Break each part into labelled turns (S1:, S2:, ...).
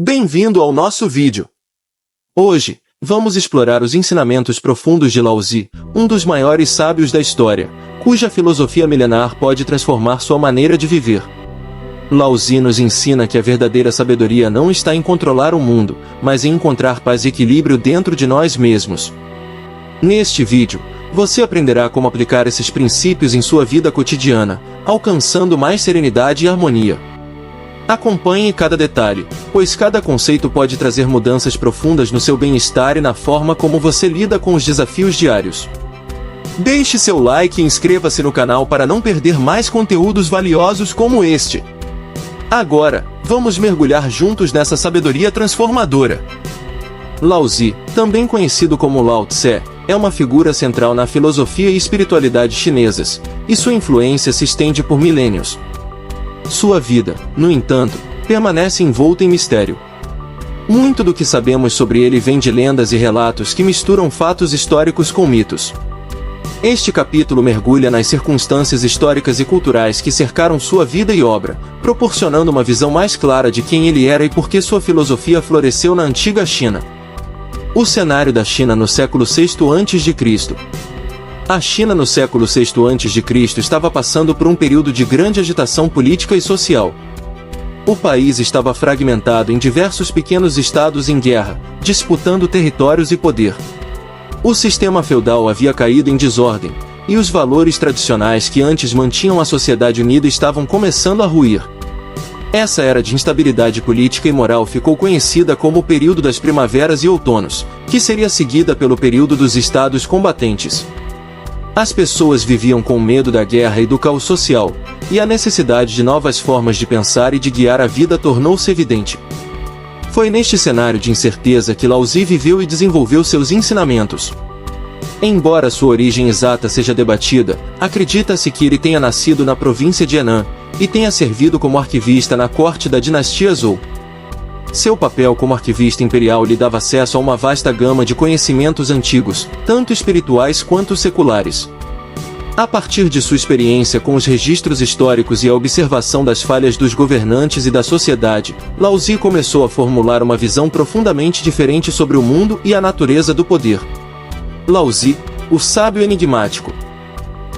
S1: Bem-vindo ao nosso vídeo. Hoje, vamos explorar os ensinamentos profundos de Lao-Tzu, um dos maiores sábios da história, cuja filosofia milenar pode transformar sua maneira de viver. Lao-Tzu nos ensina que a verdadeira sabedoria não está em controlar o mundo, mas em encontrar paz e equilíbrio dentro de nós mesmos. Neste vídeo, você aprenderá como aplicar esses princípios em sua vida cotidiana, alcançando mais serenidade e harmonia. Acompanhe cada detalhe, pois cada conceito pode trazer mudanças profundas no seu bem-estar e na forma como você lida com os desafios diários. Deixe seu like e inscreva-se no canal para não perder mais conteúdos valiosos como este. Agora, vamos mergulhar juntos nessa sabedoria transformadora. Lao-Tzu, também conhecido como Lao Tse, é uma figura central na filosofia e espiritualidade chinesas, e sua influência se estende por milênios. Sua vida, no entanto, permanece envolta em mistério. Muito do que sabemos sobre ele vem de lendas e relatos que misturam fatos históricos com mitos. Este capítulo mergulha nas circunstâncias históricas e culturais que cercaram sua vida e obra, proporcionando uma visão mais clara de quem ele era e por que sua filosofia floresceu na antiga China. O cenário da China no século VI a.C. A China no século VI a.C. estava passando por um período de grande agitação política e social. O país estava fragmentado em diversos pequenos estados em guerra, disputando territórios e poder. O sistema feudal havia caído em desordem, e os valores tradicionais que antes mantinham a sociedade unida estavam começando a ruir. Essa era de instabilidade política e moral ficou conhecida como o período das primaveras e outonos, que seria seguida pelo período dos estados combatentes. As pessoas viviam com medo da guerra e do caos social, e a necessidade de novas formas de pensar e de guiar a vida tornou-se evidente. Foi neste cenário de incerteza que Lao-Tzu viveu e desenvolveu seus ensinamentos. Embora sua origem exata seja debatida, acredita-se que ele tenha nascido na província de Henan, e tenha servido como arquivista na corte da dinastia Zhou. Seu papel como arquivista imperial lhe dava acesso a uma vasta gama de conhecimentos antigos, tanto espirituais quanto seculares. A partir de sua experiência com os registros históricos e a observação das falhas dos governantes e da sociedade, Lao-Tzu começou a formular uma visão profundamente diferente sobre o mundo e a natureza do poder. Lao-Tzu, o sábio enigmático.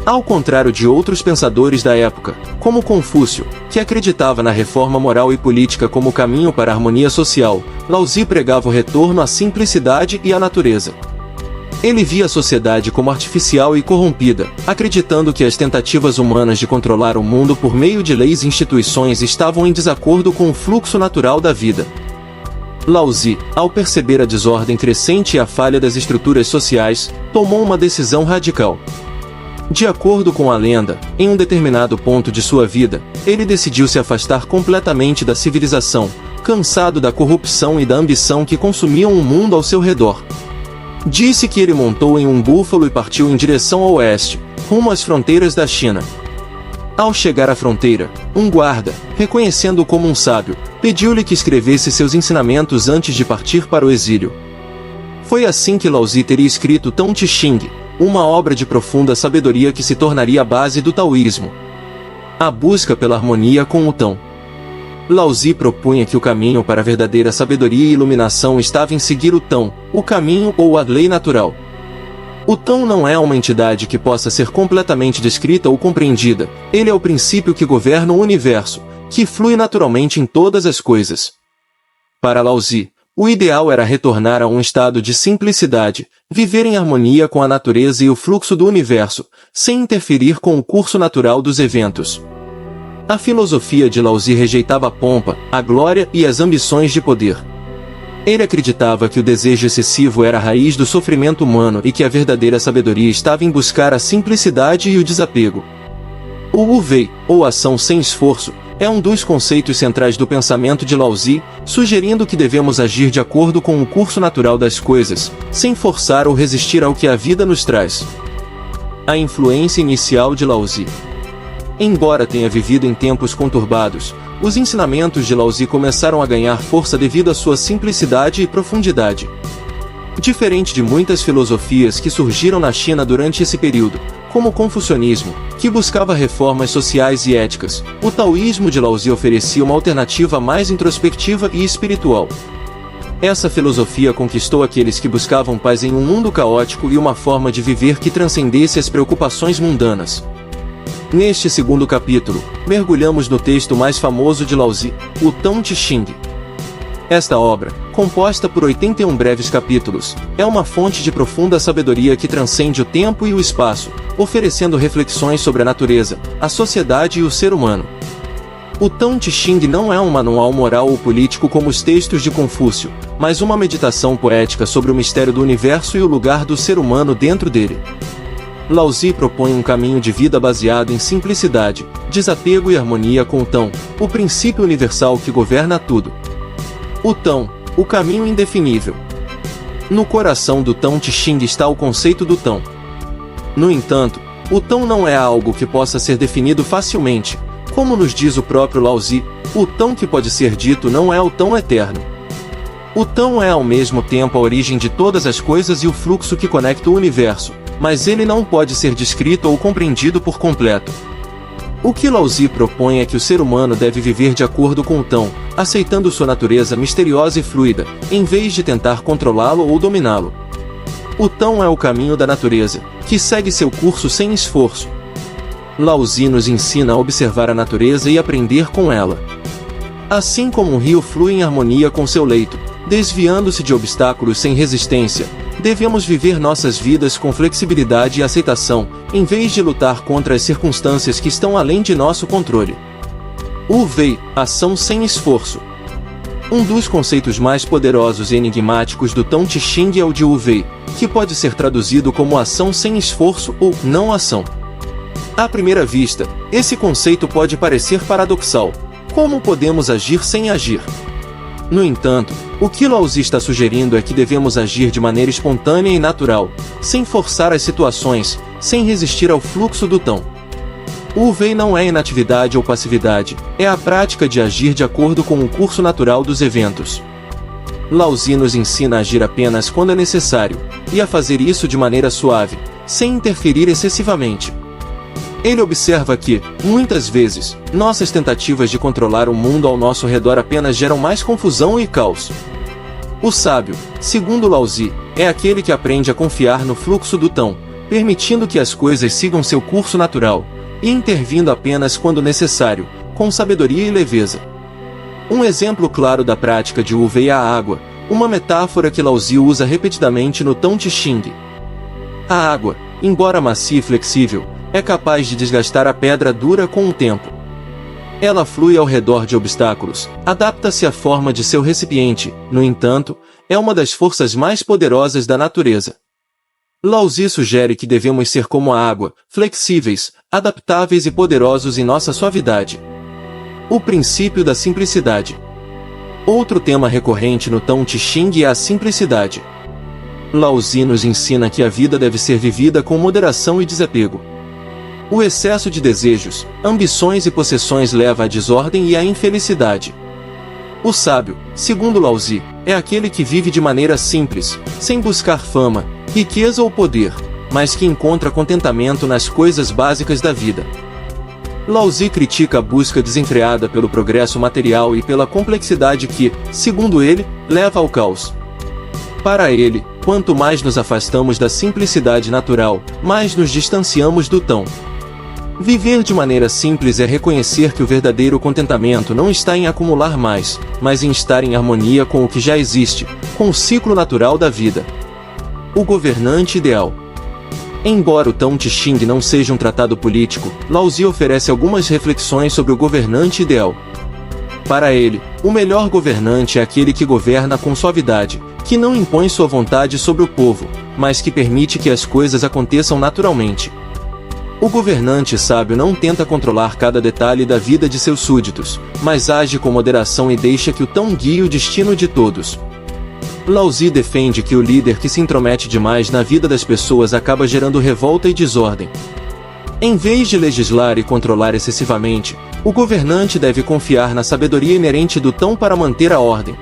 S1: Ao contrário de outros pensadores da época, como Confúcio, que acreditava na reforma moral e política como caminho para a harmonia social, Lao-Tzu pregava o retorno à simplicidade e à natureza. Ele via a sociedade como artificial e corrompida, acreditando que as tentativas humanas de controlar o mundo por meio de leis e instituições estavam em desacordo com o fluxo natural da vida. Lao-Tzu, ao perceber a desordem crescente e a falha das estruturas sociais, tomou uma decisão radical. De acordo com a lenda, em um determinado ponto de sua vida, ele decidiu se afastar completamente da civilização, cansado da corrupção e da ambição que consumiam o mundo ao seu redor. Disse que ele montou em um búfalo e partiu em direção ao oeste, rumo às fronteiras da China. Ao chegar à fronteira, um guarda, reconhecendo-o como um sábio, pediu-lhe que escrevesse seus ensinamentos antes de partir para o exílio. Foi assim que Lao-Tzu teria escrito Tao Te Ching, uma obra de profunda sabedoria que se tornaria a base do taoísmo. A busca pela harmonia com o Tao. Lao-Tzu propunha que o caminho para a verdadeira sabedoria e iluminação estava em seguir o Tao, o caminho ou a lei natural. O Tao não é uma entidade que possa ser completamente descrita ou compreendida, ele é o princípio que governa o universo, que flui naturalmente em todas as coisas. Para Lao-Tzu, o ideal era retornar a um estado de simplicidade, viver em harmonia com a natureza e o fluxo do universo, sem interferir com o curso natural dos eventos. A filosofia de Lao-Tzu rejeitava a pompa, a glória e as ambições de poder. Ele acreditava que o desejo excessivo era a raiz do sofrimento humano e que a verdadeira sabedoria estava em buscar a simplicidade e o desapego. O Wu-Wei, ou ação sem esforço, é um dos conceitos centrais do pensamento de Lao-Tzu, sugerindo que devemos agir de acordo com o curso natural das coisas, sem forçar ou resistir ao que a vida nos traz. A influência inicial de Lao-Tzu. Embora tenha vivido em tempos conturbados, os ensinamentos de Lao-Tzu começaram a ganhar força devido à sua simplicidade e profundidade. Diferente de muitas filosofias que surgiram na China durante esse período, como o confucionismo, que buscava reformas sociais e éticas, o taoísmo de Laozi oferecia uma alternativa mais introspectiva e espiritual. Essa filosofia conquistou aqueles que buscavam paz em um mundo caótico e uma forma de viver que transcendesse as preocupações mundanas. Neste segundo capítulo, mergulhamos no texto mais famoso de Laozi, o Tao Te Ching. Esta obra, composta por 81 breves capítulos, é uma fonte de profunda sabedoria que transcende o tempo e o espaço, oferecendo reflexões sobre a natureza, a sociedade e o ser humano. O Tao Te Ching não é um manual moral ou político como os textos de Confúcio, mas uma meditação poética sobre o mistério do universo e o lugar do ser humano dentro dele. Laozi propõe um caminho de vida baseado em simplicidade, desapego e harmonia com o Tao, o princípio universal que governa tudo. O Tao, o caminho indefinível. No coração do Tao Te Ching está o conceito do Tao. No entanto, o Tao não é algo que possa ser definido facilmente. Como nos diz o próprio Laozi, o Tao que pode ser dito não é o Tao eterno. O Tao é ao mesmo tempo a origem de todas as coisas e o fluxo que conecta o universo, mas ele não pode ser descrito ou compreendido por completo. O que Laozi propõe é que o ser humano deve viver de acordo com o Tao, aceitando sua natureza misteriosa e fluida, em vez de tentar controlá-lo ou dominá-lo. O Tao é o caminho da natureza, que segue seu curso sem esforço. Laozi nos ensina a observar a natureza e aprender com ela. Assim como um rio flui em harmonia com seu leito, desviando-se de obstáculos sem resistência, devemos viver nossas vidas com flexibilidade e aceitação, em vez de lutar contra as circunstâncias que estão além de nosso controle. Wu Wei, ação sem esforço. Um dos conceitos mais poderosos e enigmáticos do Tao Te Ching é o de Wu Wei, que pode ser traduzido como ação sem esforço ou não ação. À primeira vista, esse conceito pode parecer paradoxal. Como podemos agir sem agir? No entanto, o que Laozi está sugerindo é que devemos agir de maneira espontânea e natural, sem forçar as situações, sem resistir ao fluxo do Tao. O Wei não é inatividade ou passividade, é a prática de agir de acordo com o curso natural dos eventos. Laozi nos ensina a agir apenas quando é necessário, e a fazer isso de maneira suave, sem interferir excessivamente. Ele observa que, muitas vezes, nossas tentativas de controlar o mundo ao nosso redor apenas geram mais confusão e caos. O sábio, segundo Laozi, é aquele que aprende a confiar no fluxo do Tao, permitindo que as coisas sigam seu curso natural, e intervindo apenas quando necessário, com sabedoria e leveza. Um exemplo claro da prática de Wu Wei é a água, uma metáfora que Laozi usa repetidamente no Tao Te Ching. A água, embora macia e flexível, é capaz de desgastar a pedra dura com o tempo. Ela flui ao redor de obstáculos, adapta-se à forma de seu recipiente, no entanto, é uma das forças mais poderosas da natureza. Laozi sugere que devemos ser como a água, flexíveis, adaptáveis e poderosos em nossa suavidade. O princípio da simplicidade. Outro tema recorrente no Tao Te Ching é a simplicidade. Laozi nos ensina que a vida deve ser vivida com moderação e desapego. O excesso de desejos, ambições e possessões leva à desordem e à infelicidade. O sábio, segundo Laozi, é aquele que vive de maneira simples, sem buscar fama, riqueza ou poder, mas que encontra contentamento nas coisas básicas da vida. Laozi critica a busca desenfreada pelo progresso material e pela complexidade que, segundo ele, leva ao caos. Para ele, quanto mais nos afastamos da simplicidade natural, mais nos distanciamos do Tao. Viver de maneira simples é reconhecer que o verdadeiro contentamento não está em acumular mais, mas em estar em harmonia com o que já existe, com o ciclo natural da vida. O governante ideal. Embora o Tao Te Ching não seja um tratado político, Laozi oferece algumas reflexões sobre o governante ideal. Para ele, o melhor governante é aquele que governa com suavidade, que não impõe sua vontade sobre o povo, mas que permite que as coisas aconteçam naturalmente. O governante sábio não tenta controlar cada detalhe da vida de seus súditos, mas age com moderação e deixa que o Tao guie o destino de todos. Laozi defende que o líder que se intromete demais na vida das pessoas acaba gerando revolta e desordem. Em vez de legislar e controlar excessivamente, o governante deve confiar na sabedoria inerente do Tao para manter a ordem.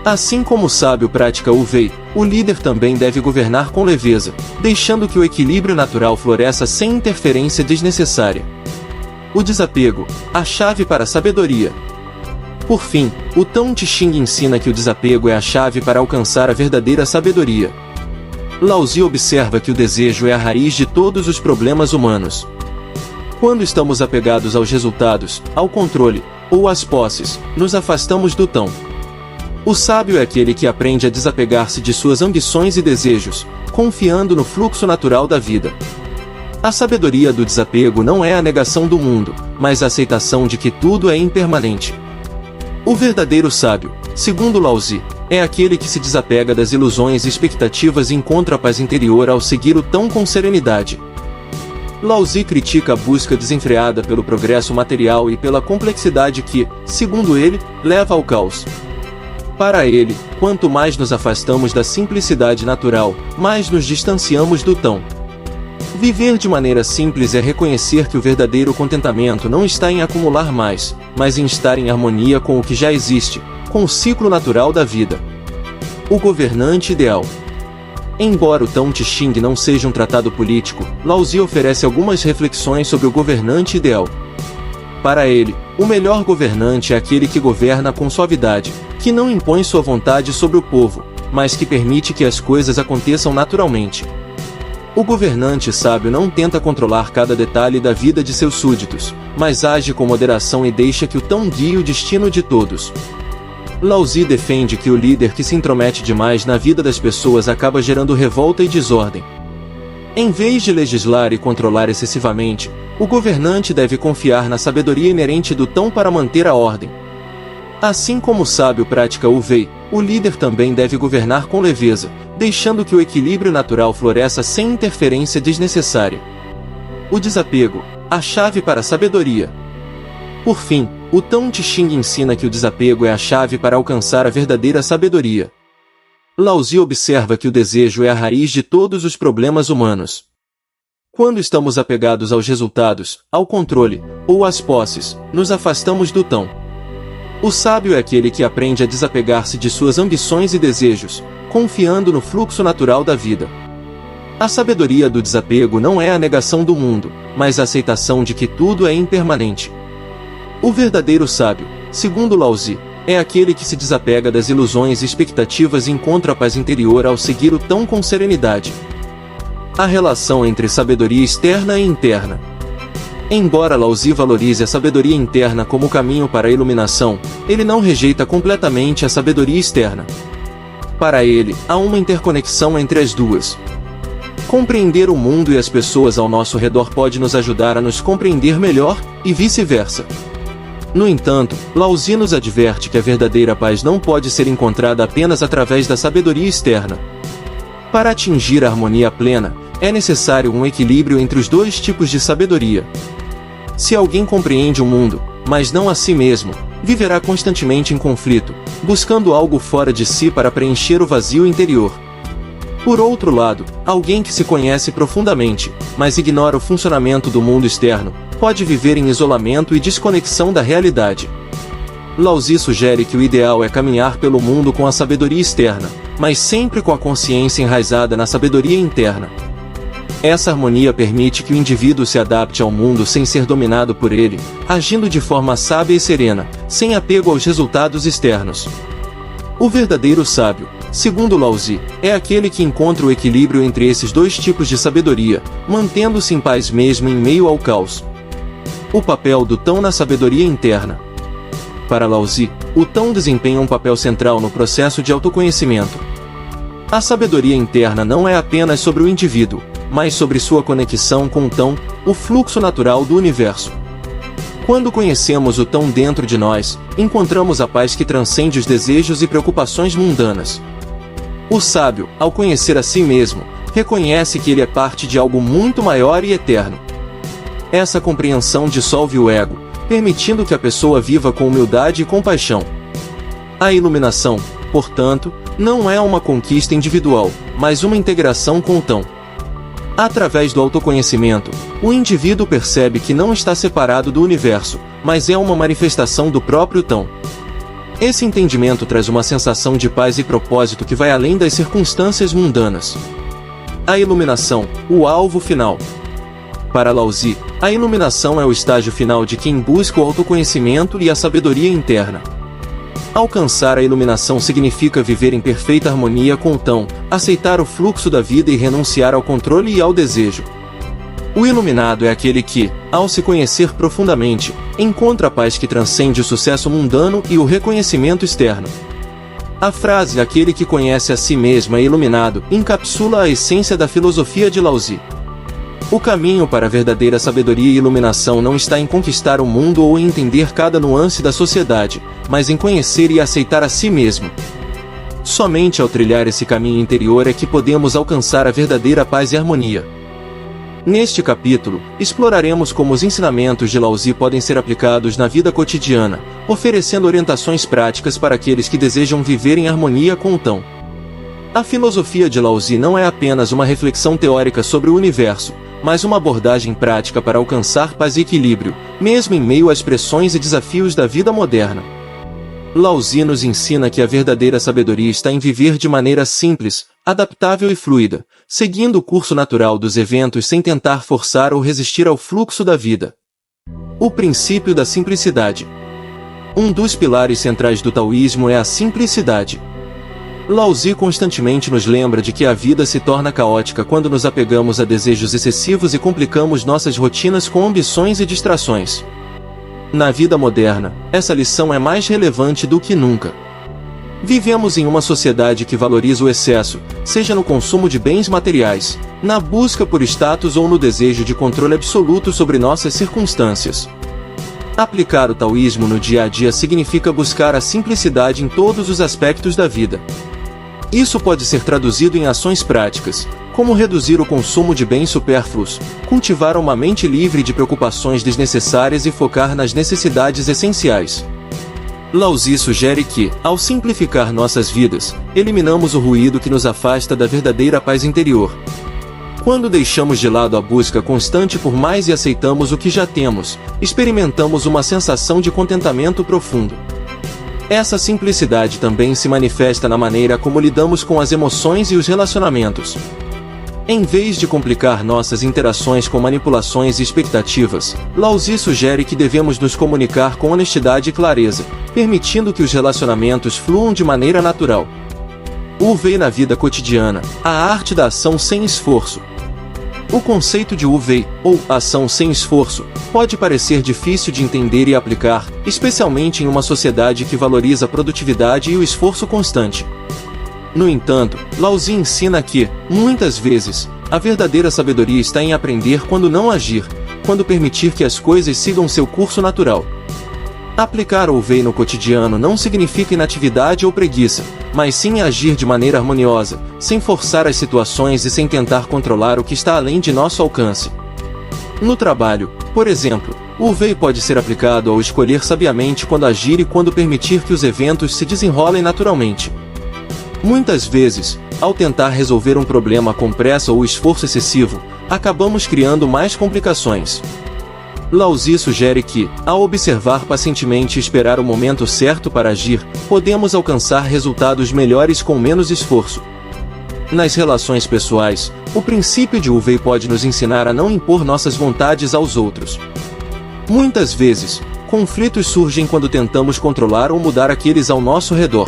S1: Assim como o sábio pratica o Wei, o líder também deve governar com leveza, deixando que o equilíbrio natural floresça sem interferência desnecessária. O desapego, a chave para a sabedoria. Por fim, o Tao Te Ching ensina que o desapego é a chave para alcançar a verdadeira sabedoria. Lao Tzu observa que o desejo é a raiz de todos os problemas humanos. Quando estamos apegados aos resultados, ao controle, ou às posses, nos afastamos do Tao. O sábio é aquele que aprende a desapegar-se de suas ambições e desejos, confiando no fluxo natural da vida. A sabedoria do desapego não é a negação do mundo, mas a aceitação de que tudo é impermanente. O verdadeiro sábio, segundo Lao Tzu, é aquele que se desapega das ilusões e expectativas e encontra a paz interior ao seguir o Tao com serenidade. Lao Tzu critica a busca desenfreada pelo progresso material e pela complexidade que, segundo ele, leva ao caos. Para ele, quanto mais nos afastamos da simplicidade natural, mais nos distanciamos do Tao. Viver de maneira simples é reconhecer que o verdadeiro contentamento não está em acumular mais, mas em estar em harmonia com o que já existe, com o ciclo natural da vida. O governante ideal. Embora o Tao Te Ching não seja um tratado político, Lao Tzu oferece algumas reflexões sobre o governante ideal. Para ele, o melhor governante é aquele que governa com suavidade, que não impõe sua vontade sobre o povo, mas que permite que as coisas aconteçam naturalmente. O governante sábio não tenta controlar cada detalhe da vida de seus súditos, mas age com moderação e deixa que o Tao guie o destino de todos. Lao Tzu defende que o líder que se intromete demais na vida das pessoas acaba gerando revolta e desordem. Em vez de legislar e controlar excessivamente, o governante deve confiar na sabedoria inerente do Tao para manter a ordem. Assim como o sábio pratica o Wei, o líder também deve governar com leveza, deixando que o equilíbrio natural floresça sem interferência desnecessária. O desapego, a chave para a sabedoria. Por fim, o Tao Te Ching ensina que o desapego é a chave para alcançar a verdadeira sabedoria. Lao Tzu observa que o desejo é a raiz de todos os problemas humanos. Quando estamos apegados aos resultados, ao controle, ou às posses, nos afastamos do Tao. O sábio é aquele que aprende a desapegar-se de suas ambições e desejos, confiando no fluxo natural da vida. A sabedoria do desapego não é a negação do mundo, mas a aceitação de que tudo é impermanente. O verdadeiro sábio, segundo Lao Tzu, é aquele que se desapega das ilusões e expectativas e encontra a paz interior ao seguir o Tao com serenidade. A relação entre sabedoria externa e interna. Embora Lao Tzu valorize a sabedoria interna como caminho para a iluminação, ele não rejeita completamente a sabedoria externa. Para ele, há uma interconexão entre as duas. Compreender o mundo e as pessoas ao nosso redor pode nos ajudar a nos compreender melhor, e vice-versa. No entanto, Lao Tzu nos adverte que a verdadeira paz não pode ser encontrada apenas através da sabedoria externa. Para atingir a harmonia plena, é necessário um equilíbrio entre os dois tipos de sabedoria. Se alguém compreende o mundo, mas não a si mesmo, viverá constantemente em conflito, buscando algo fora de si para preencher o vazio interior. Por outro lado, alguém que se conhece profundamente, mas ignora o funcionamento do mundo externo, pode viver em isolamento e desconexão da realidade. Lao Tzu sugere que o ideal é caminhar pelo mundo com a sabedoria externa, mas sempre com a consciência enraizada na sabedoria interna. Essa harmonia permite que o indivíduo se adapte ao mundo sem ser dominado por ele, agindo de forma sábia e serena, sem apego aos resultados externos. O verdadeiro sábio, segundo Lao Tzu, é aquele que encontra o equilíbrio entre esses dois tipos de sabedoria, mantendo-se em paz mesmo em meio ao caos. O papel do Tao na sabedoria interna. Para Lao Tzu, o Tao desempenha um papel central no processo de autoconhecimento. A sabedoria interna não é apenas sobre o indivíduo, mas sobre sua conexão com o Tao, o fluxo natural do universo. Quando conhecemos o Tao dentro de nós, encontramos a paz que transcende os desejos e preocupações mundanas. O sábio, ao conhecer a si mesmo, reconhece que ele é parte de algo muito maior e eterno. Essa compreensão dissolve o ego, permitindo que a pessoa viva com humildade e compaixão. A iluminação, portanto, não é uma conquista individual, mas uma integração com o Tao. Através do autoconhecimento, o indivíduo percebe que não está separado do universo, mas é uma manifestação do próprio Tao. Esse entendimento traz uma sensação de paz e propósito que vai além das circunstâncias mundanas. A iluminação, o alvo final. Para Laozi, a iluminação é o estágio final de quem busca o autoconhecimento e a sabedoria interna. Alcançar a iluminação significa viver em perfeita harmonia com o Tão, aceitar o fluxo da vida e renunciar ao controle e ao desejo. O iluminado é aquele que, ao se conhecer profundamente, encontra a paz que transcende o sucesso mundano e o reconhecimento externo. A frase "aquele que conhece a si mesmo é iluminado" encapsula a essência da filosofia de Laozi. O caminho para a verdadeira sabedoria e iluminação não está em conquistar o mundo ou em entender cada nuance da sociedade, mas em conhecer e aceitar a si mesmo. Somente ao trilhar esse caminho interior é que podemos alcançar a verdadeira paz e harmonia. Neste capítulo, exploraremos como os ensinamentos de Laozi podem ser aplicados na vida cotidiana, oferecendo orientações práticas para aqueles que desejam viver em harmonia com o Tão. A filosofia de Laozi não é apenas uma reflexão teórica sobre o universo, mas uma abordagem prática para alcançar paz e equilíbrio, mesmo em meio às pressões e desafios da vida moderna. Laozi nos ensina que a verdadeira sabedoria está em viver de maneira simples, adaptável e fluida, seguindo o curso natural dos eventos sem tentar forçar ou resistir ao fluxo da vida. O princípio da simplicidade. Um dos pilares centrais do taoísmo é a simplicidade. Laozi constantemente nos lembra de que a vida se torna caótica quando nos apegamos a desejos excessivos e complicamos nossas rotinas com ambições e distrações. Na vida moderna, essa lição é mais relevante do que nunca. Vivemos em uma sociedade que valoriza o excesso, seja no consumo de bens materiais, na busca por status ou no desejo de controle absoluto sobre nossas circunstâncias. Aplicar o taoísmo no dia a dia significa buscar a simplicidade em todos os aspectos da vida. Isso pode ser traduzido em ações práticas, como reduzir o consumo de bens supérfluos, cultivar uma mente livre de preocupações desnecessárias e focar nas necessidades essenciais. Laozi sugere que, ao simplificar nossas vidas, eliminamos o ruído que nos afasta da verdadeira paz interior. Quando deixamos de lado a busca constante por mais e aceitamos o que já temos, experimentamos uma sensação de contentamento profundo. Essa simplicidade também se manifesta na maneira como lidamos com as emoções e os relacionamentos. Em vez de complicar nossas interações com manipulações e expectativas, Laozi sugere que devemos nos comunicar com honestidade e clareza, permitindo que os relacionamentos fluam de maneira natural. Wu Wei na vida cotidiana, a arte da ação sem esforço. O conceito de Wu Wei, ou ação sem esforço, pode parecer difícil de entender e aplicar, especialmente em uma sociedade que valoriza a produtividade e o esforço constante. No entanto, Laozi ensina que, muitas vezes, a verdadeira sabedoria está em aprender quando não agir, quando permitir que as coisas sigam seu curso natural. Aplicar o Wu Wei no cotidiano não significa inatividade ou preguiça, mas sim agir de maneira harmoniosa, sem forçar as situações e sem tentar controlar o que está além de nosso alcance. No trabalho, por exemplo, o Wu Wei pode ser aplicado ao escolher sabiamente quando agir e quando permitir que os eventos se desenrolem naturalmente. Muitas vezes, ao tentar resolver um problema com pressa ou esforço excessivo, acabamos criando mais complicações. Laozi sugere que, ao observar pacientemente e esperar o momento certo para agir, podemos alcançar resultados melhores com menos esforço. Nas relações pessoais, o princípio de Wu Wei pode nos ensinar a não impor nossas vontades aos outros. Muitas vezes, conflitos surgem quando tentamos controlar ou mudar aqueles ao nosso redor.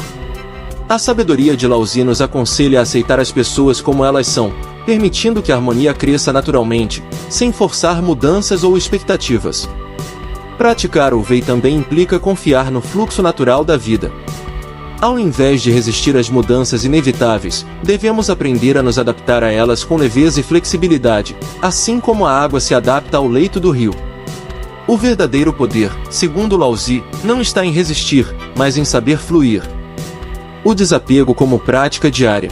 S1: A sabedoria de Laozi nos aconselha a aceitar as pessoas como elas são, permitindo que a harmonia cresça naturalmente, sem forçar mudanças ou expectativas. Praticar o Wu Wei também implica confiar no fluxo natural da vida. Ao invés de resistir às mudanças inevitáveis, devemos aprender a nos adaptar a elas com leveza e flexibilidade, assim como a água se adapta ao leito do rio. O verdadeiro poder, segundo Laozi, não está em resistir, mas em saber fluir. O desapego como prática diária.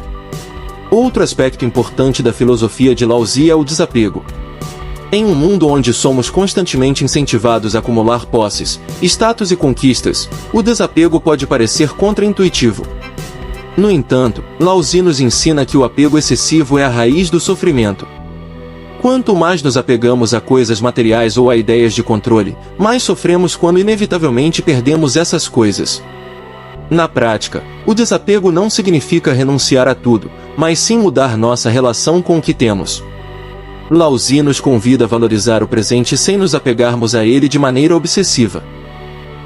S1: Outro aspecto importante da filosofia de Laozi é o desapego. Em um mundo onde somos constantemente incentivados a acumular posses, status e conquistas, o desapego pode parecer contraintuitivo. No entanto, Laozi nos ensina que o apego excessivo é a raiz do sofrimento. Quanto mais nos apegamos a coisas materiais ou a ideias de controle, mais sofremos quando inevitavelmente perdemos essas coisas. Na prática, o desapego não significa renunciar a tudo, mas sim mudar nossa relação com o que temos. Lao Tzu nos convida a valorizar o presente sem nos apegarmos a ele de maneira obsessiva.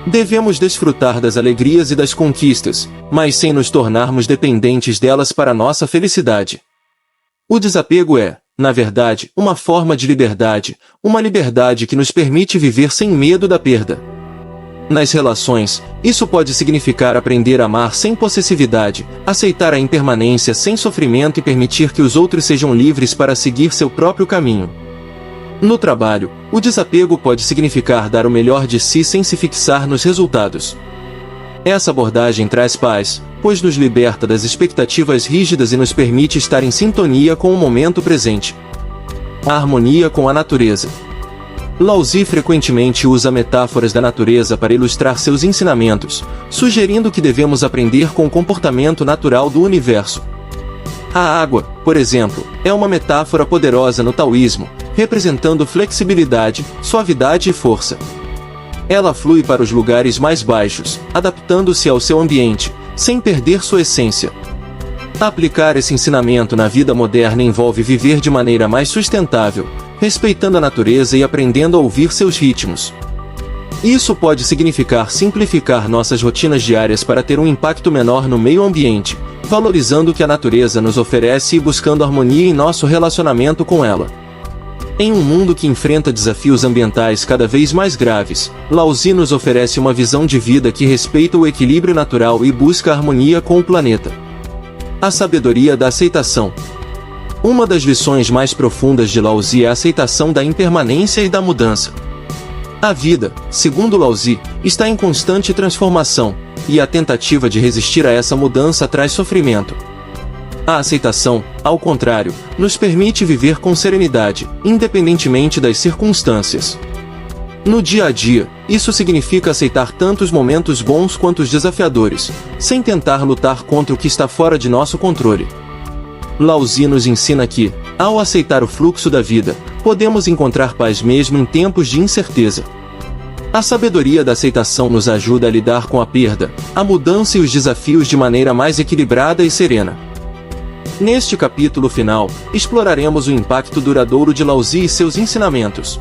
S1: Devemos desfrutar das alegrias e das conquistas, mas sem nos tornarmos dependentes delas para nossa felicidade. O desapego é, na verdade, uma forma de liberdade, uma liberdade que nos permite viver sem medo da perda. Nas relações, isso pode significar aprender a amar sem possessividade, aceitar a impermanência sem sofrimento e permitir que os outros sejam livres para seguir seu próprio caminho. No trabalho, o desapego pode significar dar o melhor de si sem se fixar nos resultados. Essa abordagem traz paz, pois nos liberta das expectativas rígidas e nos permite estar em sintonia com o momento presente. A harmonia com a natureza. Lao Tzu frequentemente usa metáforas da natureza para ilustrar seus ensinamentos, sugerindo que devemos aprender com o comportamento natural do universo. A água, por exemplo, é uma metáfora poderosa no taoísmo, representando flexibilidade, suavidade e força. Ela flui para os lugares mais baixos, adaptando-se ao seu ambiente, sem perder sua essência. Aplicar esse ensinamento na vida moderna envolve viver de maneira mais sustentável, respeitando a natureza e aprendendo a ouvir seus ritmos. Isso pode significar simplificar nossas rotinas diárias para ter um impacto menor no meio ambiente, valorizando o que a natureza nos oferece e buscando harmonia em nosso relacionamento com ela. Em um mundo que enfrenta desafios ambientais cada vez mais graves, Lao Tzu nos oferece uma visão de vida que respeita o equilíbrio natural e busca a harmonia com o planeta. A sabedoria da aceitação. Uma das lições mais profundas de Lao Tzu é a aceitação da impermanência e da mudança. A vida, segundo Lao Tzu, está em constante transformação, e a tentativa de resistir a essa mudança traz sofrimento. A aceitação, ao contrário, nos permite viver com serenidade, independentemente das circunstâncias. No dia a dia, isso significa aceitar tanto os momentos bons quanto os desafiadores, sem tentar lutar contra o que está fora de nosso controle. Lao Tzu nos ensina que, ao aceitar o fluxo da vida, podemos encontrar paz mesmo em tempos de incerteza. A sabedoria da aceitação nos ajuda a lidar com a perda, a mudança e os desafios de maneira mais equilibrada e serena. Neste capítulo final, exploraremos o impacto duradouro de Lao Tzu e seus ensinamentos.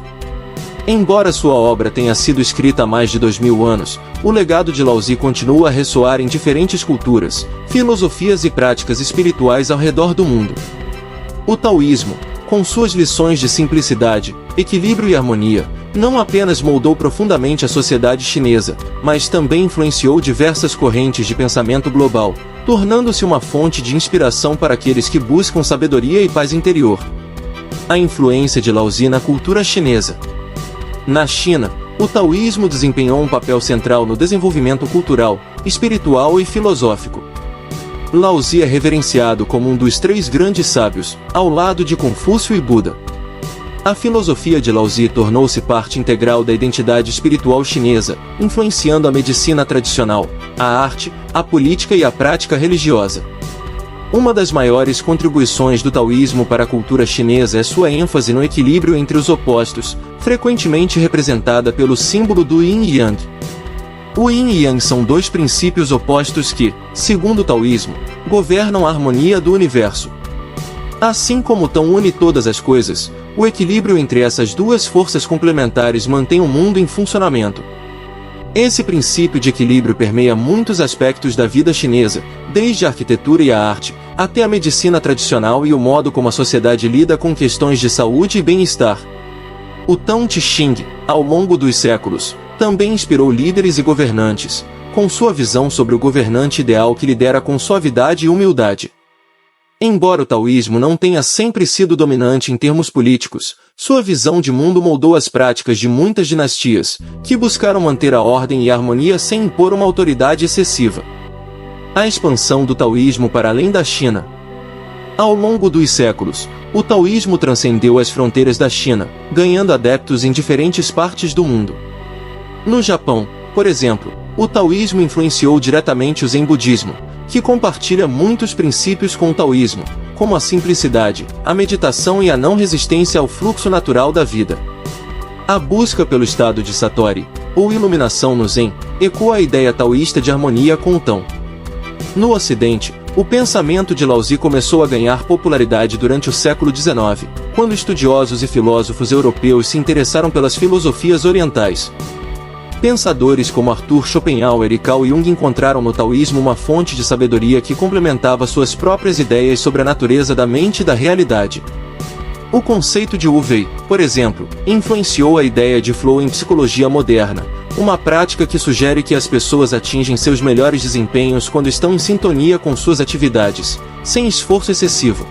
S1: Embora sua obra tenha sido escrita há mais de 2000 anos, o legado de Lao Tzu continua a ressoar em diferentes culturas, filosofias e práticas espirituais ao redor do mundo. O taoísmo, com suas lições de simplicidade, equilíbrio e harmonia, não apenas moldou profundamente a sociedade chinesa, mas também influenciou diversas correntes de pensamento global, tornando-se uma fonte de inspiração para aqueles que buscam sabedoria e paz interior. A influência de Lao Tzu na cultura chinesa. Na China, o taoísmo desempenhou um papel central no desenvolvimento cultural, espiritual e filosófico. Lao Tzu é reverenciado como um dos 3 grandes sábios, ao lado de Confúcio e Buda. A filosofia de Lao Tzu tornou-se parte integral da identidade espiritual chinesa, influenciando a medicina tradicional, a arte, a política e a prática religiosa. Uma das maiores contribuições do taoísmo para a cultura chinesa é sua ênfase no equilíbrio entre os opostos, frequentemente representada pelo símbolo do Yin e Yang. O Yin e Yang são 2 princípios opostos que, segundo o taoísmo, governam a harmonia do universo. Assim como o Tao une todas as coisas, o equilíbrio entre essas 2 forças complementares mantém o mundo em funcionamento. Esse princípio de equilíbrio permeia muitos aspectos da vida chinesa, desde a arquitetura e a arte, até a medicina tradicional e o modo como a sociedade lida com questões de saúde e bem-estar. O Tao Te Ching, ao longo dos séculos, também inspirou líderes e governantes, com sua visão sobre o governante ideal que lidera com suavidade e humildade. Embora o taoísmo não tenha sempre sido dominante em termos políticos, sua visão de mundo moldou as práticas de muitas dinastias, que buscaram manter a ordem e a harmonia sem impor uma autoridade excessiva. A expansão do taoísmo para além da China. Ao longo dos séculos, o taoísmo transcendeu as fronteiras da China, ganhando adeptos em diferentes partes do mundo. No Japão, por exemplo, o taoísmo influenciou diretamente o Zen budismo, que compartilha muitos princípios com o taoísmo, como a simplicidade, a meditação e a não resistência ao fluxo natural da vida. A busca pelo estado de Satori, ou iluminação no Zen, ecoa a ideia taoísta de harmonia com o Tão. No Ocidente, o pensamento de Laozi começou a ganhar popularidade durante o século XIX, quando estudiosos e filósofos europeus se interessaram pelas filosofias orientais. Pensadores como Arthur Schopenhauer e Carl Jung encontraram no taoísmo uma fonte de sabedoria que complementava suas próprias ideias sobre a natureza da mente e da realidade. O conceito de Wu-Wei, por exemplo, influenciou a ideia de flow em psicologia moderna, uma prática que sugere que as pessoas atingem seus melhores desempenhos quando estão em sintonia com suas atividades, sem esforço excessivo.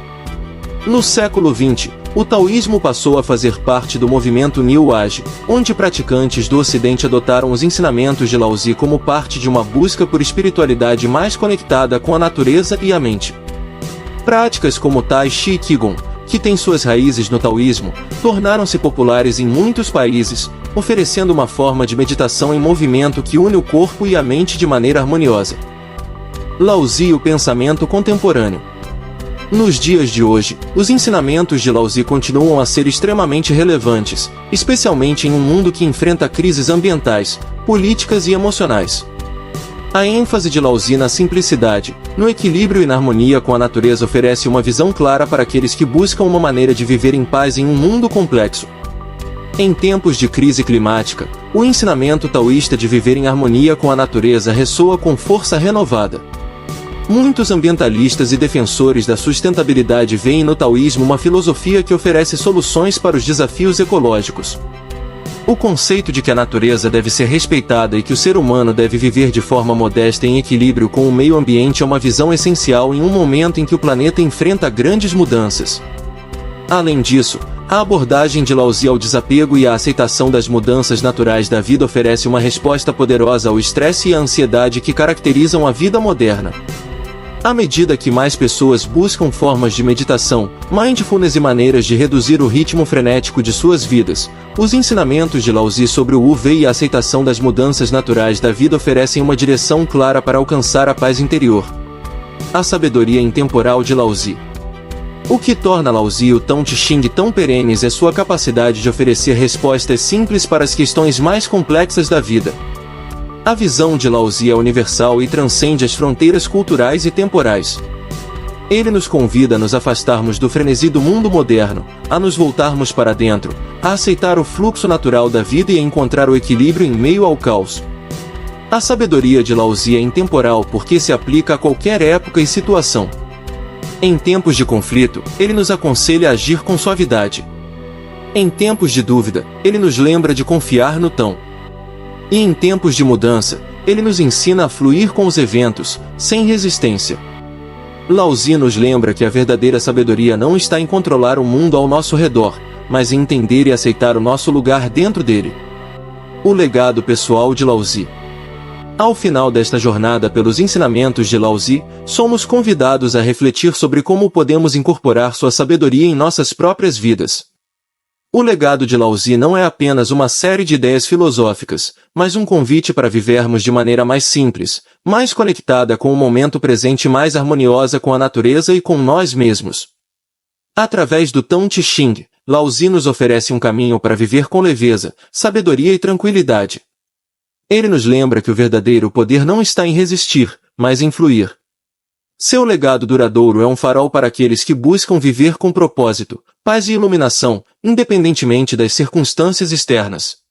S1: No século XX, o taoísmo passou a fazer parte do movimento New Age, onde praticantes do Ocidente adotaram os ensinamentos de Laozi como parte de uma busca por espiritualidade mais conectada com a natureza e a mente. Práticas como Tai Chi e Qigong, que têm suas raízes no taoísmo, tornaram-se populares em muitos países, oferecendo uma forma de meditação em movimento que une o corpo e a mente de maneira harmoniosa. Laozi e o pensamento contemporâneo. Nos dias de hoje, os ensinamentos de Laozi continuam a ser extremamente relevantes, especialmente em um mundo que enfrenta crises ambientais, políticas e emocionais. A ênfase de Laozi na simplicidade, no equilíbrio e na harmonia com a natureza oferece uma visão clara para aqueles que buscam uma maneira de viver em paz em um mundo complexo. Em tempos de crise climática, o ensinamento taoísta de viver em harmonia com a natureza ressoa com força renovada. Muitos ambientalistas e defensores da sustentabilidade veem no taoísmo uma filosofia que oferece soluções para os desafios ecológicos. O conceito de que a natureza deve ser respeitada e que o ser humano deve viver de forma modesta em equilíbrio com o meio ambiente é uma visão essencial em um momento em que o planeta enfrenta grandes mudanças. Além disso, a abordagem de Laozi ao desapego e à aceitação das mudanças naturais da vida oferece uma resposta poderosa ao estresse e à ansiedade que caracterizam a vida moderna. À medida que mais pessoas buscam formas de meditação, mindfulness e maneiras de reduzir o ritmo frenético de suas vidas, os ensinamentos de Laozi sobre o Wu-Wei e a aceitação das mudanças naturais da vida oferecem uma direção clara para alcançar a paz interior. A sabedoria intemporal de Laozi. O que torna Laozi e o Tao Te Ching tão perenes é sua capacidade de oferecer respostas simples para as questões mais complexas da vida. A visão de Laozi é universal e transcende as fronteiras culturais e temporais. Ele nos convida a nos afastarmos do frenesi do mundo moderno, a nos voltarmos para dentro, a aceitar o fluxo natural da vida e a encontrar o equilíbrio em meio ao caos. A sabedoria de Laozi é intemporal porque se aplica a qualquer época e situação. Em tempos de conflito, ele nos aconselha a agir com suavidade. Em tempos de dúvida, ele nos lembra de confiar no Tão. E em tempos de mudança, ele nos ensina a fluir com os eventos, sem resistência. Laozi nos lembra que a verdadeira sabedoria não está em controlar o mundo ao nosso redor, mas em entender e aceitar o nosso lugar dentro dele. O legado pessoal de Laozi. Ao final desta jornada pelos ensinamentos de Laozi, somos convidados a refletir sobre como podemos incorporar sua sabedoria em nossas próprias vidas. O legado de Laozi não é apenas uma série de ideias filosóficas, mas um convite para vivermos de maneira mais simples, mais conectada com o momento presente e mais harmoniosa com a natureza e com nós mesmos. Através do Tao Te Ching, Laozi nos oferece um caminho para viver com leveza, sabedoria e tranquilidade. Ele nos lembra que o verdadeiro poder não está em resistir, mas em fluir. Seu legado duradouro é um farol para aqueles que buscam viver com propósito, paz e iluminação, independentemente das circunstâncias externas.